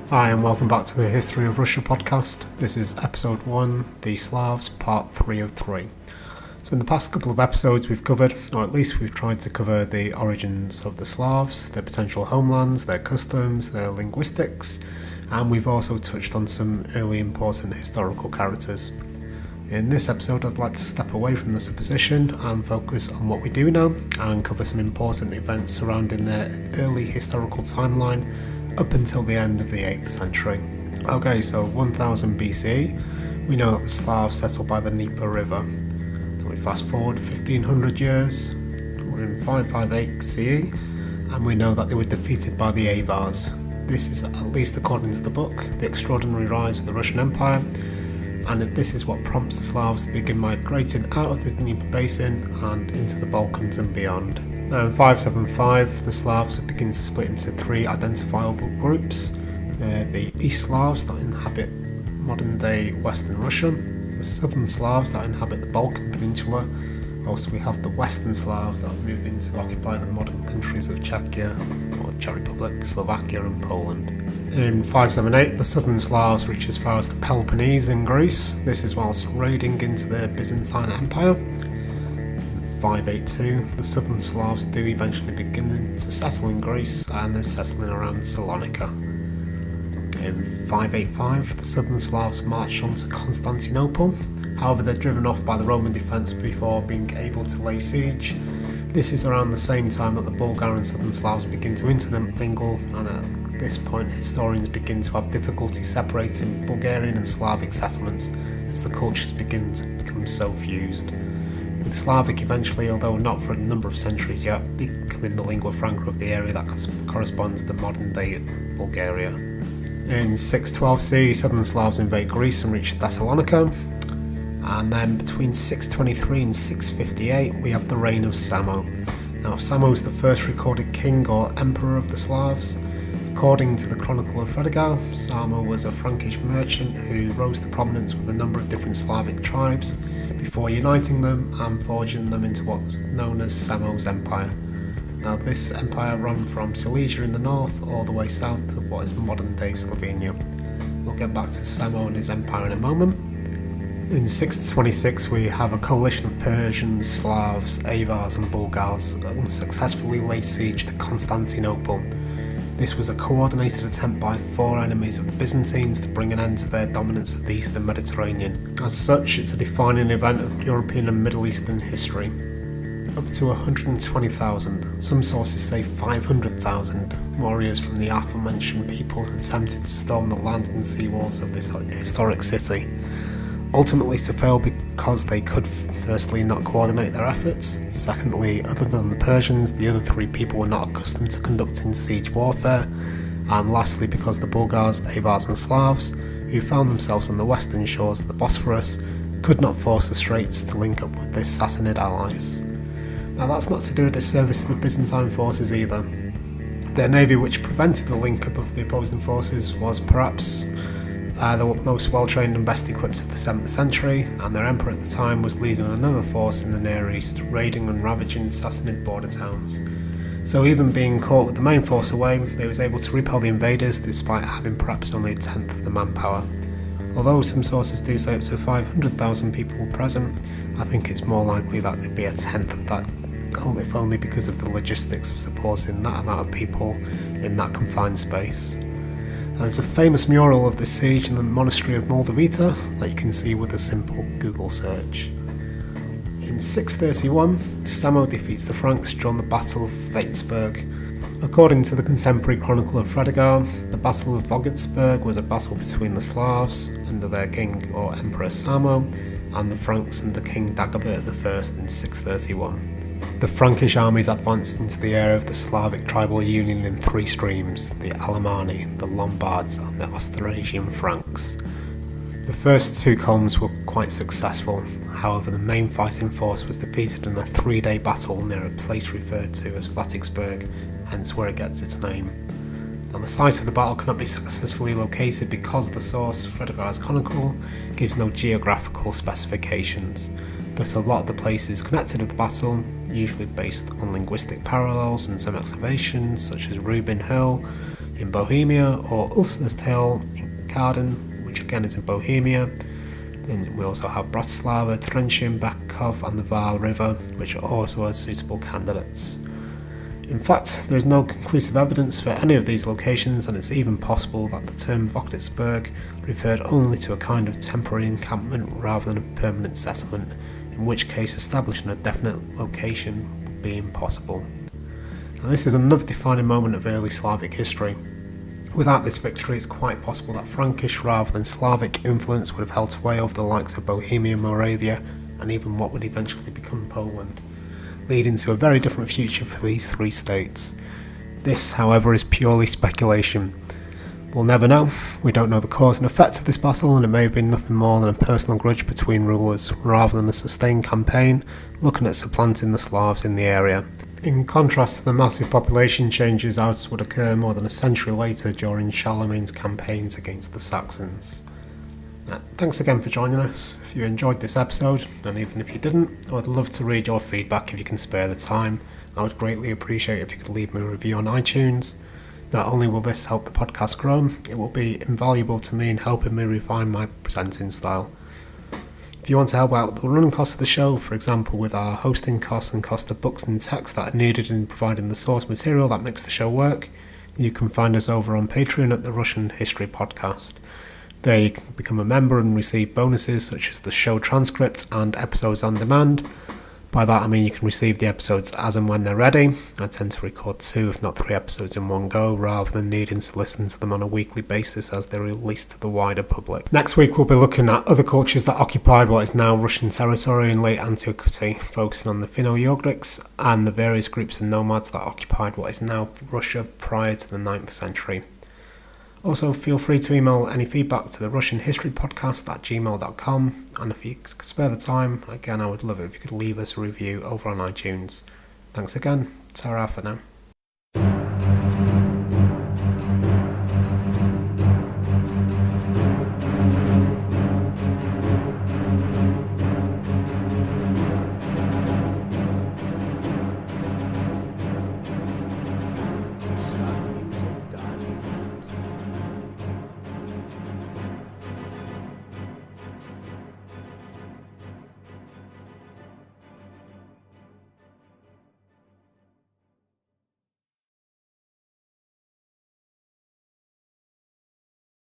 Hi, and welcome back to the History of Russia podcast. This is episode 1, The Slavs, part 303. So in the past couple of episodes we've covered, or at least we've tried to cover, the origins of the Slavs, their potential homelands, their customs, their linguistics, and we've also touched on some early important historical characters. In this episode I'd like to step away from the supposition and focus on what we do know and cover some important events surrounding their early historical timeline up until the end of the 8th century. Okay, so 1000 BCE, we know that the Slavs settled by the Dnieper River. So we fast forward 1500 years, we're in 558 CE, and we know that they were defeated by the Avars. This is, at least according to the book, the extraordinary rise of the Russian Empire, and this is what prompts the Slavs to begin migrating out of the Dnieper basin and into the Balkans and beyond. Now in 575, the Slavs begin to split into three identifiable groups. The East Slavs that inhabit modern-day Western Russia, the Southern Slavs that inhabit the Balkan Peninsula. Also we have the Western Slavs that have moved in to occupy the modern countries of Czechia, or Czech Republic, Slovakia and Poland. In 578, the Southern Slavs reach as far as the Peloponnese in Greece. This is whilst raiding into the Byzantine Empire. 582, the Southern Slavs do eventually begin to settle in Greece, and they're settling around Salonika. In 585, the Southern Slavs march on to Constantinople. However, they're driven off by the Roman defence before being able to lay siege. This is around the same time that the Bulgar and Southern Slavs begin to intermingle, and at this point historians begin to have difficulty separating Bulgarian and Slavic settlements as the cultures begin to become so fused, with Slavic eventually, although not for a number of centuries yet, becoming the lingua franca of the area that corresponds to modern-day Bulgaria. In 612 CE, Southern Slavs invade Greece and reach Thessalonica, and then between 623 and 658 we have the reign of Samo. Now Samo is the first recorded king or emperor of the Slavs. According to the Chronicle of Fredegar, Samo was a Frankish merchant who rose to prominence with a number of different Slavic tribes before uniting them and forging them into what was known as Samo's Empire. Now this empire ran from Silesia in the north all the way south to what is modern-day Slovenia. We'll get back to Samo and his empire in a moment. In 626 we have a coalition of Persians, Slavs, Avars and Bulgars successfully laid siege to Constantinople. This was a coordinated attempt by four enemies of the Byzantines to bring an end to their dominance of the Eastern Mediterranean. As such, it's a defining event of European and Middle Eastern history. Up to 120,000, some sources say 500,000, warriors from the aforementioned peoples attempted to storm the land and sea walls of this historic city, ultimately to fail because they could firstly not coordinate their efforts, secondly, other than the Persians, the other three people were not accustomed to conducting siege warfare, and lastly because the Bulgars, Avars and Slavs, who found themselves on the western shores of the Bosphorus, could not force the straits to link up with their Sassanid allies. Now that's not to do a disservice to the Byzantine forces either. Their navy, which prevented the link up of the opposing forces, was perhaps the most well-trained and best equipped of the 7th century, and their emperor at the time was leading another force in the Near East, raiding and ravaging Sassanid border towns. So even being caught with the main force away, they was able to repel the invaders despite having perhaps only a tenth of the manpower. Although some sources do say up to 500,000 people were present, I think it's more likely that there'd be a tenth of that, if only because of the logistics of supporting that amount of people in that confined space. There's a famous mural of the siege in the monastery of Moldavita that you can see with a simple Google search. In 631, Samo defeats the Franks during the Battle of Waitsburg. According to the contemporary Chronicle of Fredegar, the Battle of Vogelsberg was a battle between the Slavs under their king or emperor Samo and the Franks under King Dagobert I in 631. The Frankish armies advanced into the area of the Slavic tribal union in three streams: the Alemanni, the Lombards and the Austrasian Franks. The first two columns were quite successful, however the main fighting force was defeated in a 3-day battle near a place referred to as Vatiksburg, hence where it gets its name. Now the site of the battle cannot be successfully located because the source, Fredegar's Chronicle, gives no geographical specifications. Thus a lot of the places connected with the battle, usually based on linguistic parallels and some excavations such as Rubin Hill, in Bohemia, or Ulster's Tale in Carden, which again is in Bohemia. Then we also have Bratislava, Trenčín, Bakov and the Var River, which are also as suitable candidates. In fact, there is no conclusive evidence for any of these locations, and it's even possible that the term Vogtesburg referred only to a kind of temporary encampment rather than a permanent settlement, in which case establishing a definite location would be impossible. Now, this is another defining moment of early Slavic history. Without this victory, it's quite possible that Frankish rather than Slavic influence would have held sway over the likes of Bohemia, Moravia, and even what would eventually become Poland, leading to a very different future for these three states. This, however, is purely speculation. We'll never know. We don't know the cause and effect of this battle, and it may have been nothing more than a personal grudge between rulers, rather than a sustained campaign looking at supplanting the Slavs in the area. In contrast to the massive population changes as would occur more than a century later during Charlemagne's campaigns against the Saxons. Thanks again for joining us. If you enjoyed this episode, and even if you didn't, I would love to read your feedback if you can spare the time. I would greatly appreciate if you could leave me a review on iTunes. Not only will this help the podcast grow, it will be invaluable to me in helping me refine my presenting style. If you want to help out with the running costs of the show, for example with our hosting costs and cost of books and text that are needed in providing the source material that makes the show work, you can find us over on Patreon at the Russian History Podcast. There you can become a member and receive bonuses such as the show transcript and episodes on demand. By that I mean you can receive the episodes as and when they're ready. I tend to record 2 if not 3 episodes in one go, rather than needing to listen to them on a weekly basis as they're released to the wider public. Next week we'll be looking at other cultures that occupied what is now Russian territory in late antiquity, focusing on the Finno-Ugrics and the various groups of nomads that occupied what is now Russia prior to the 9th century. Also, feel free to email any feedback to the Russian History Podcast at gmail.com, and if you could spare the time, again I would love it if you could leave us a review over on iTunes. Thanks again, ta-ra for now.